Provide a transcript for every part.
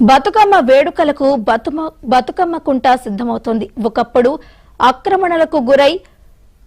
బతుకమ్మ వేడుకలకు బతుకమ్మ కుంట సిద్ధమవుతోంది. ఒకప్పుడు ఆక్రమణలకు గురై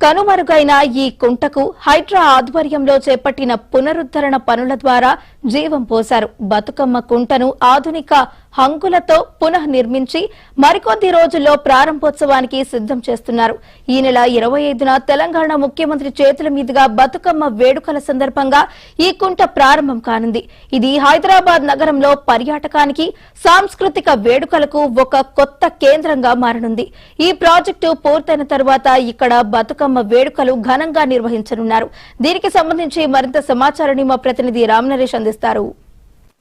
కనుమరుగైన ఈ కుంటకు హైడ్రా ఆధ్వర్యంలో చేపట్టిన పునరుద్ధరణ పనుల ద్వారా జీవం పోశారు. బతుకమ్మ కుంటను ఆధునిక హంగులతో పునః నిర్మించి మరికొద్ది రోజుల్లో ప్రారంభోత్సవానికి సిద్ధం చేస్తున్నారు. ఈ నెల 25న తెలంగాణ ముఖ్యమంత్రి చేతుల మీదుగా బతుకమ్మ వేడుకల సందర్భంగా ఈ కుంట ప్రారంభం కానుంది. ఇది హైదరాబాద్ నగరంలో పర్యాటకానికి, సాంస్కృతిక వేడుకలకు ఒక కొత్త కేంద్రంగా మారనుంది. ఈ ప్రాజెక్టు పూర్తయిన తరువాత ఇక్కడ బతుకమ్మ వేడుకలు ఘనంగా నిర్వహించనున్నారు. దీనికి సంబంధించి మరింత సమాచారాన్ని మా ప్రతినిధి రామ్ నరేష్ అందిస్తారు.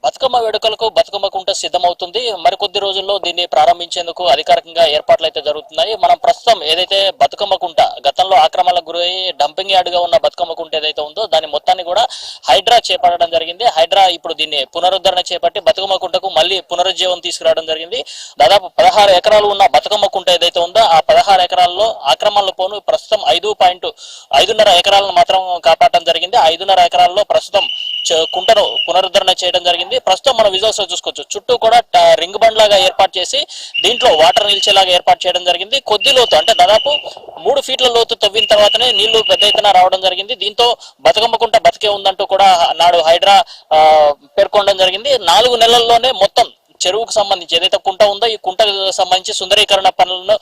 బతుకమ్మ వేడుకలకు బతుకమ్మ కుంట సిద్ధమవుతుంది. మరికొద్ది రోజుల్లో దీన్ని ప్రారంభించేందుకు అధికారికంగా ఏర్పాట్లు అయితే జరుగుతున్నాయి. మనం ప్రస్తుతం ఏదైతే బతుకమ్మ కుంట గతంలో ఆక్రమణలకు గురై డంపింగ్ యార్డ్ గా ఉన్న బతుకమ్మ కుంట ఏదైతే ఉందో దాని మొత్తాన్ని కూడా హైడ్రా చేపట్టడం జరిగింది. హైడ్రా ఇప్పుడు దీన్ని పునరుద్ధరణ చేపట్టి బతుకమ్మ కుంటకు మళ్ళీ పునరుజ్జీవం తీసుకురావడం జరిగింది. దాదాపు 16 ఎకరాలు ఉన్న బతుకమ్మ కుంట ఏదైతే ఉందో ఆ 16 ఎకరాల్లో ఆక్రమణలు పోను ప్రస్తుతం 5.5 ఎకరాలను మాత్రం కాపాడడం జరిగింది. 5.5 ఎకరాల్లో ప్రస్తుతం కుంటను పునరుద్ధరణ చేయడం జరిగింది. ప్రస్తుతం మనం విజువల్స్ లో చూసుకోవచ్చు. చుట్టూ కూడా రింగ్ బండ్ లాగా ఏర్పాటు చేసి దీంట్లో వాటర్ నిలిచేలాగా ఏర్పాటు చేయడం జరిగింది. కొద్ది లోతు అంటే దాదాపు 3 ఫీట్ల లోతు తవ్విన తర్వాతనే నీళ్లు పెద్ద ఎత్తున రావడం జరిగింది. దీంతో బతుకమ్మ కుంట బతికే ఉందంటూ కూడా నాడు హైడ్రా పేర్కొనడం జరిగింది. 4 నెలల్లోనే మొత్తం చెరువుకు సంబంధించి ఏదైతే కుంట ఉందో ఈ కుంటకు సంబంధించి సుందరీకరణ పనులను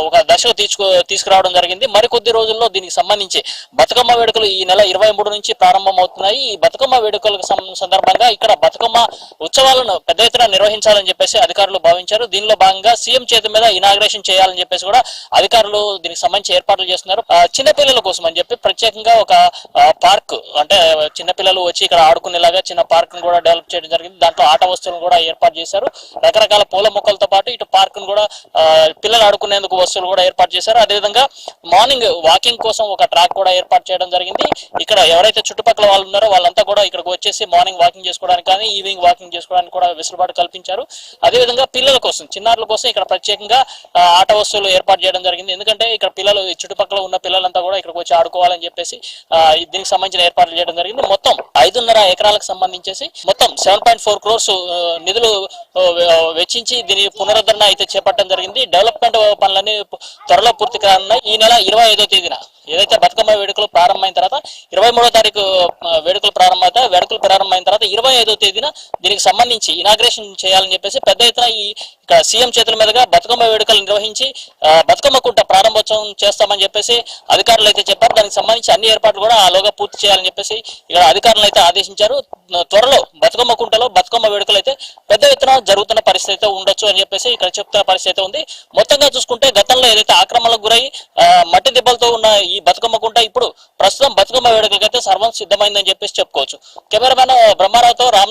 ఒక దశకు తీసుకురావడం జరిగింది. మరికొద్ది రోజుల్లో దీనికి సంబంధించి బతుకమ్మ వేడుకలు ఈ నెల 23 నుంచి ప్రారంభం అవుతున్నాయి. ఈ బతుకమ్మ వేడుకలకు సందర్భంగా ఇక్కడ బతుకమ్మ ఉత్సవాలను పెద్ద ఎత్తున నిర్వహించాలని చెప్పేసి అధికారులు భావించారు. దీనిలో భాగంగా సీఎం చేతి మీద ఇనాగ్రేషన్ చేయాలని చెప్పేసి కూడా అధికారులు దీనికి సంబంధించి ఏర్పాట్లు చేస్తున్నారు. చిన్నపిల్లల కోసం అని చెప్పి ప్రత్యేకంగా ఒక పార్క్ అంటే చిన్నపిల్లలు వచ్చి ఇక్కడ ఆడుకునేలాగా చిన్న పార్క్ ను కూడా డెవలప్ చేయడం జరిగింది. దాంట్లో ఆట వస్తువులను కూడా ఏర్పాటు చేశారు. రకరకాల పూల మొక్కలతో పాటు ఇటు పార్క్ ను కూడా పిల్లలు ఆడుకునేందుకు వస్తువులు కూడా ఏర్పాటు చేశారు. అదేవిధంగా మార్నింగ్ వాకింగ్ కోసం ఒక ట్రాక్ కూడా ఏర్పాటు చేయడం జరిగింది. ఇక్కడ ఎవరైతే చుట్టుపక్కల వాళ్ళు ఉన్నారో వాళ్ళంతా కూడా ఇక్కడికి వచ్చేసి మార్నింగ్ వాకింగ్ చేసుకోవడానికి కానీ ఈవినింగ్ వాకింగ్ చేసుకోవడానికి కూడా వెసులుబాటు కల్పించారు. అదేవిధంగా పిల్లల కోసం చిన్నారుల కోసం ఇక్కడ ప్రత్యేకంగా ఆట వస్తువులు ఏర్పాటు చేయడం జరిగింది. ఎందుకంటే ఇక్కడ పిల్లలు చుట్టుపక్కల ఉన్న పిల్లలంతా కూడా ఇక్కడికి వచ్చి ఆడుకోవాలని చెప్పేసి దీనికి సంబంధించిన ఏర్పాట్లు చేయడం జరిగింది. మొత్తం 5.5 ఎకరాలకు సంబంధించేసి మొత్తం 7.4 crores నిధులు వెచ్చించి దీని పునరుద్ధరణ అయితే చేపట్టడం జరిగింది. డెవలప్మెంట్ పనులన్నీ త్వరలో పూర్తి కానున్నాయి. ఈ నెల 25వ తేదీన ఏదైతే బతుకమ్మ వేడుకలు ప్రారంభమైన తర్వాత 23వ తారీఖు వేడుకలు ప్రారంభమైన తర్వాత 25వ తేదీన దీనికి సంబంధించి ఇనాగ్రేషన్ చేయాలని చెప్పేసి పెద్ద ఎత్తున ఇక్కడ సీఎం చేతుల మీదుగా బతుకమ్మ వేడుకలు నిర్వహించి బతుకమ్మ కుంట ప్రారంభోత్సవం చేస్తామని చెప్పేసి అధికారులు అయితే చెప్పారు. దానికి సంబంధించి అన్ని ఏర్పాట్లు కూడా ఆలోగా పూర్తి చేయాలని చెప్పేసి ఇక్కడ అధికారులు అయితే ఆదేశించారు. త్వరలో బతుకమ్మ కుంటలో బతుకమ్మ వేడుకలు అయితే పెద్ద ఎత్తున జరుగుతున్న పరిస్థితి అయితే ఉండొచ్చు అని చెప్పేసి ఇక్కడ చెప్తున్న పరిస్థితి ఉంది. మొత్తంగా చూసుకుంటే గతంలో ఏదైతే ఆక్రమణలకు గురై మట్టి దెబ్బలతో ఉన్న ఈ బతుకమ్మ కుంట ఇప్పుడు ప్రస్తుతం బతుకమ్మ వేడుకలకైతే సర్వం సిద్ధమైందని చెప్పేసి చెప్పుకోవచ్చు. కెమెరామెన్ బ్రహ్మారావుతో రామ్ నరేష్.